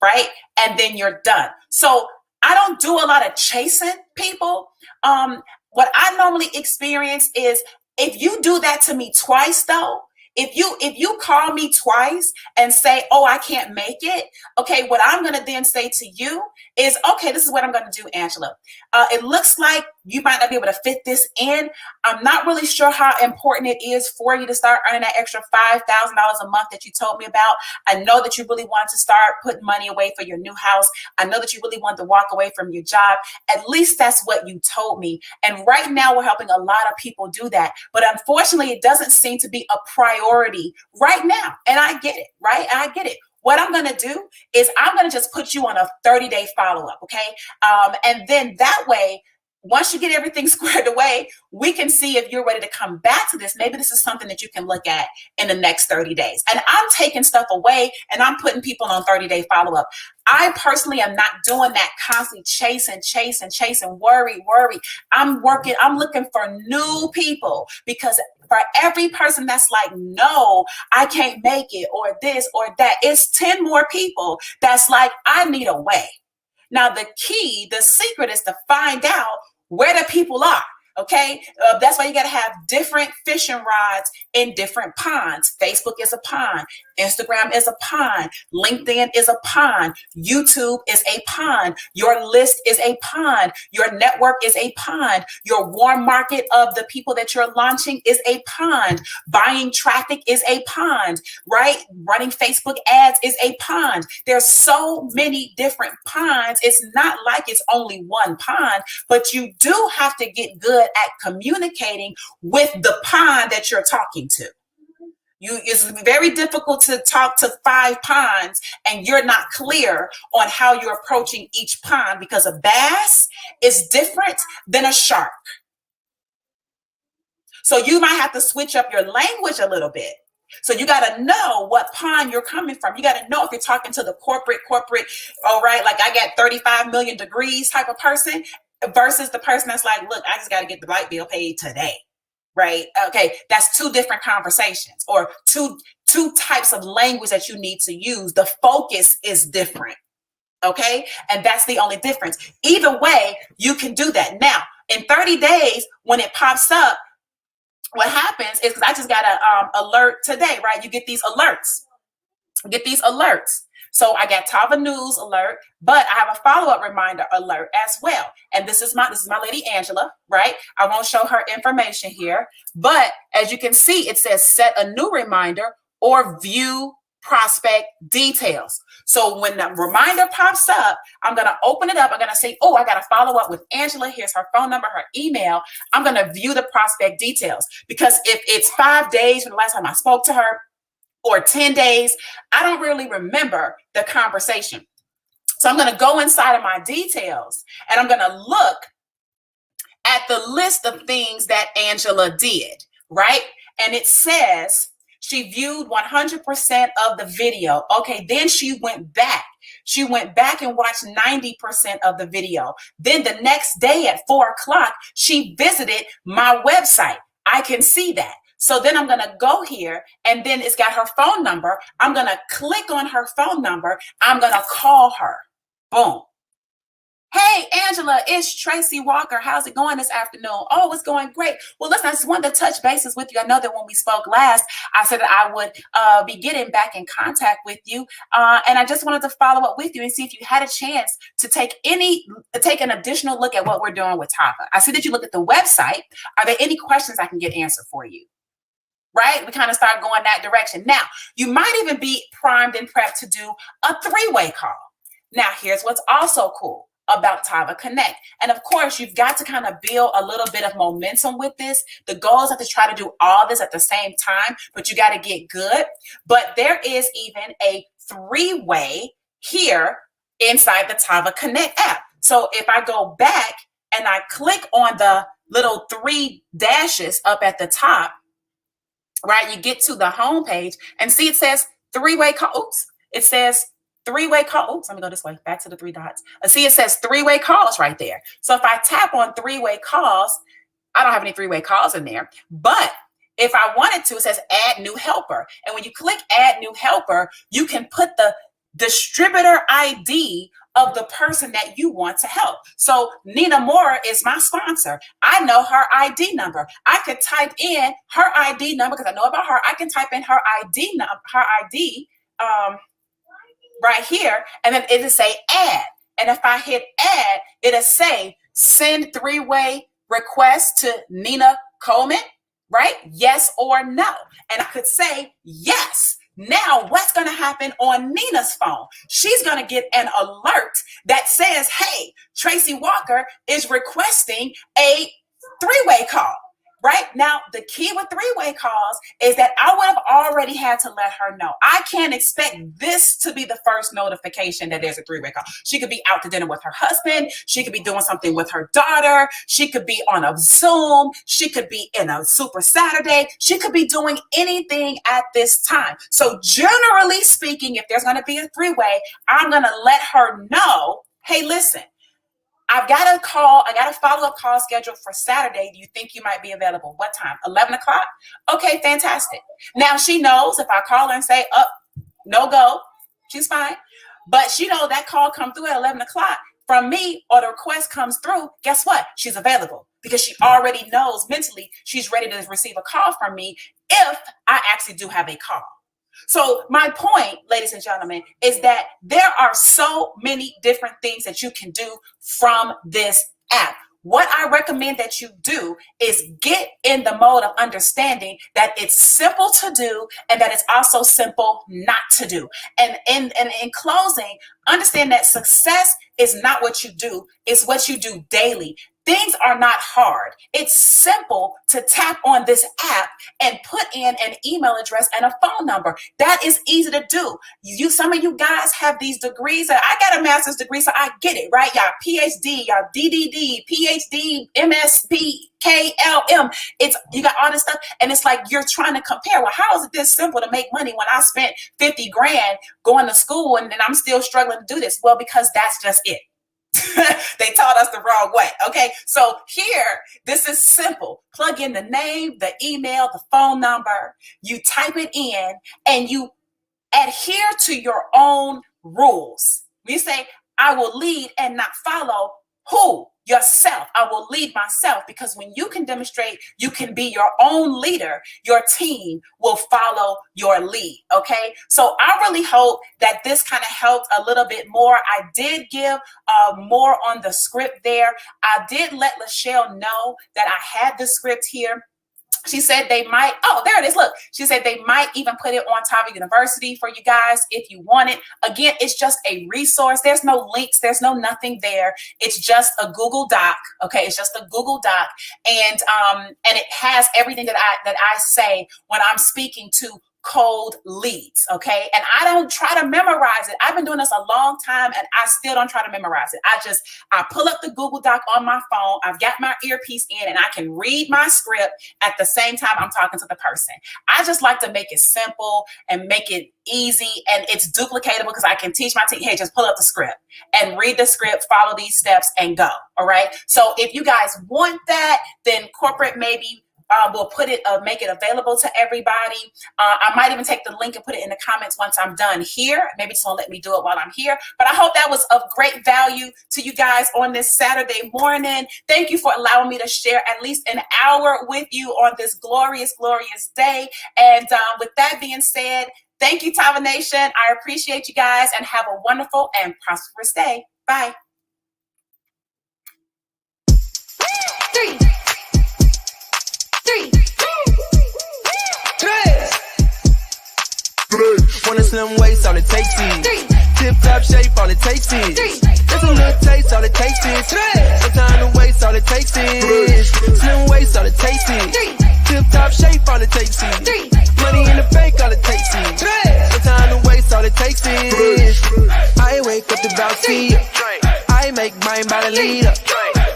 right? And then you're done. So I don't do a lot of chasing people. What I normally experience is if you do that to me twice, though, if you call me twice and say, oh, I can't make it, okay, what I'm going to then say to you is, okay, this is what I'm going to do, Angela. It looks like you might not be able to fit this in. I'm not really sure how important it is for you to start earning that extra $5,000 a month that you told me about. I know that you really wanted to start putting money away for your new house. I know that you really wanted to walk away from your job. At least that's what you told me. And right now we're helping a lot of people do that. But unfortunately, it doesn't seem to be a priority right now. And I get it, right? I get it. What I'm going to do is I'm going to just put you on a 30-day follow-up, okay? And then that way, once you get everything squared away, we can see if you're ready to come back to this. Maybe this is something that you can look at in the next 30 days. And I'm taking stuff away and I'm putting people on 30-day follow-up. I personally am not doing that constantly chase and worry. I'm looking for new people, because for every person that's like, no, I can't make it, or this or that, it's 10 more people that's like, I need a way. Now, the secret is to find out where the people are. Okay, that's why you got to have different fishing rods in different ponds. Facebook is a pond. Instagram is a pond. LinkedIn is a pond. YouTube is a pond. Your list is a pond. Your network is a pond. Your warm market of the people that you're launching is a pond. Buying traffic is a pond, right? Running Facebook ads is a pond. There's so many different ponds. It's not like it's only one pond, but you do have to get good at communicating with the pond that you're talking to. It's very difficult to talk to 5 ponds and you're not clear on how you're approaching each pond, because a bass is different than a shark. So you might have to switch up your language a little bit. So you got to know what pond you're coming from. You got to know if you're talking to the corporate, all right, like I got 35 million degrees type of person, versus the person that's like, look, I just got to get the light bill paid today, right? Okay, that's 2 different conversations, or two types of language that you need to use. The focus is different, okay? And that's the only difference. Either way, you can do that. Now, in 30 days, when it pops up, what happens is, because I just got an alert today, right? You get these alerts. So I got Tava News alert, but I have a follow-up reminder alert as well. And this is my lady Angela, right? I won't show her information here, but as you can see, it says set a new reminder or view prospect details. So when the reminder pops up, I'm going to open it up. I'm going to say, oh, I got to follow up with Angela. Here's her phone number, her email. I'm going to view the prospect details, because if it's 5 days from the last time I spoke to her or 10 days, I don't really remember the conversation. So I'm going to go inside of my details and I'm going to look at the list of things that Angela did, right? And it says she viewed 100% of the video. Okay, then she went back. She went back and watched 90% of the video. Then the next day at 4 o'clock, she visited my website. I can see that. So then I'm going to go here, and then it's got her phone number. I'm going to click on her phone number. I'm going to call her. Boom. Hey, Angela, it's Tracey Walker. How's it going this afternoon? Oh, it's going great. Well, listen, I just wanted to touch bases with you. I know that when we spoke last, I said that I would be getting back in contact with you. And I just wanted to follow up with you and see if you had a chance to take an additional look at what we're doing with Tava. I see that you looked at the website. Are there any questions I can get answered for you? Right? We kind of start going that direction. Now, you might even be primed and prepped to do a 3-way call. Now, here's what's also cool about Tava Connect. And of course, you've got to kind of build a little bit of momentum with this. The goal is not to try to do all this at the same time, but you got to get good. But there is even a 3-way here inside the Tava Connect app. So if I go back and I click on the little 3 dashes up at the top, right, you get to the home page and see it says 3-way call. Oops, it says 3-way call. Oops, let me go this way, back to the 3 dots. See, it says 3-way calls right there. So if I tap on 3-way calls, I don't have any 3-way calls in there. But if I wanted to, it says add new helper. And when you click add new helper, you can put the distributor ID of the person that you want to help. So Nina Moore is my sponsor. I know her ID number. I could type in her ID number because I know about her. I can type in her ID right here, and then it'll say add. And if I hit add, it'll say send 3-way request to Nina Coleman, right? Yes or no. And I could say yes. Now, what's going to happen on Nina's phone? She's going to get an alert that says, hey, Tracey Walker is requesting a 3-way call. Right now, the key with 3-way calls is that I would have already had to let her know. I can't expect this to be the first notification that there's a 3-way call. She could be out to dinner with her husband. She could be doing something with her daughter. She could be on a Zoom. She could be in a Super Saturday. She could be doing anything at this time. So generally speaking, if there's going to be a 3-way, I'm going to let her know, hey, listen, I've got a call. I got a follow-up call scheduled for Saturday. Do you think you might be available? What time? 11 o'clock? Okay, fantastic. Now she knows if I call her and say, no go, she's fine. But she knows that call come through at 11 o'clock from me, or the request comes through, guess what? She's available because she already knows mentally she's ready to receive a call from me if I actually do have a call. So my point, ladies and gentlemen, is that there are so many different things that you can do from this app. What I recommend that you do is get in the mode of understanding that it's simple to do and that it's also simple not to do. And in closing, understand that success is not what you do, it's what you do daily. Things are not hard. It's simple to tap on this app and put in an email address and a phone number. That is easy to do. Some of you guys have these degrees. I got a master's degree, so I get it, right? Y'all PhD, y'all DDD, PhD, MSP, KLM. You got all this stuff, and it's like you're trying to compare. Well, how is it this simple to make money when I spent 50 grand going to school and I'm still struggling to do this? Well, because that's just it. They taught us the wrong way. Okay, so here, this is simple. Plug in the name, the email, the phone number. You type it in and you adhere to your own rules. You say, I will lead and not follow. Who? Yourself. I will lead myself, because when you can demonstrate you can be your own leader, your team will follow your lead. Okay. So I really hope that this kind of helped a little bit more. I did give more on the script there. I did let Lachelle know that I had the script here. She said they might, oh, there it is. Look, she said they might even put it on Tava University for you guys if you want it. Again, it's just a resource. There's no links. There's no nothing there. It's just a Google Doc. Okay. It's just a Google Doc. And it has everything that I say when I'm speaking to cold leads. Okay. And I don't try to memorize it. I've been doing this a long time and I still don't try to memorize it. I pull up the Google Doc on my phone. I've got my earpiece in and I can read my script at the same time I'm talking to the person. I just like to make it simple and make it easy, and it's duplicatable because I can teach my team, hey, just pull up the script and read the script, follow these steps and go. All right. So if you guys want that, then corporate maybe we'll put it, make it available to everybody. I might even take the link and put it in the comments once I'm done here. Maybe just won't let me do it while I'm here. But I hope that was of great value to you guys on this Saturday morning. Thank you for allowing me to share at least an hour with you on this glorious, glorious day. And with that being said, thank you, Tava Nation. I appreciate you guys and have a wonderful and prosperous day. Bye. 3, 3, 3. Want a slim waist, all it takes is tip top shape, all it takes is just a little taste, all it takes is no time to waste, all it takes is slim waist, all it takes is tip top shape, all it takes is money in the bank, all it takes is no time to waste, all it takes is I wake up about tea, I make mine by the leader.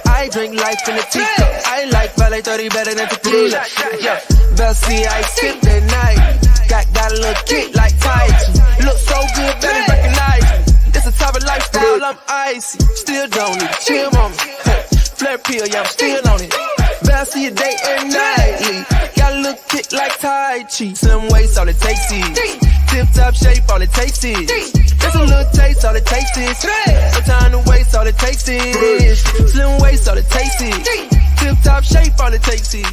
I drink life in a teacup. I like Valet 30 better than tequila. Yeah, Bessie, I sip that night. Got a little kick like Tyson. Look so good, better recognize me. It's a type of lifestyle, I'm icy. Still don't need chill on me. Flare pill, yeah, I'm still on it. Bessie a day and nightly. Got a little kick like Tai Chi. Slim waist, all it takes is tip top shape, all it takes is just a little taste, all it takes is no time to waste, all it takes is slim waist, all it takes is tip top shape, all it takes is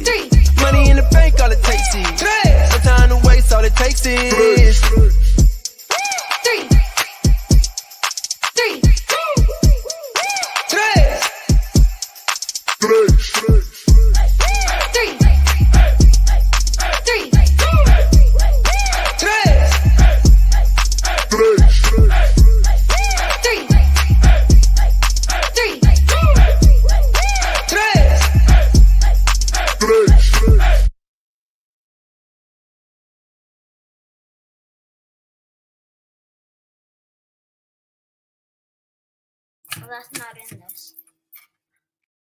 money in the bank, all it takes is no time to waste, all it takes is 3, 3, 3. Well, that's not in this.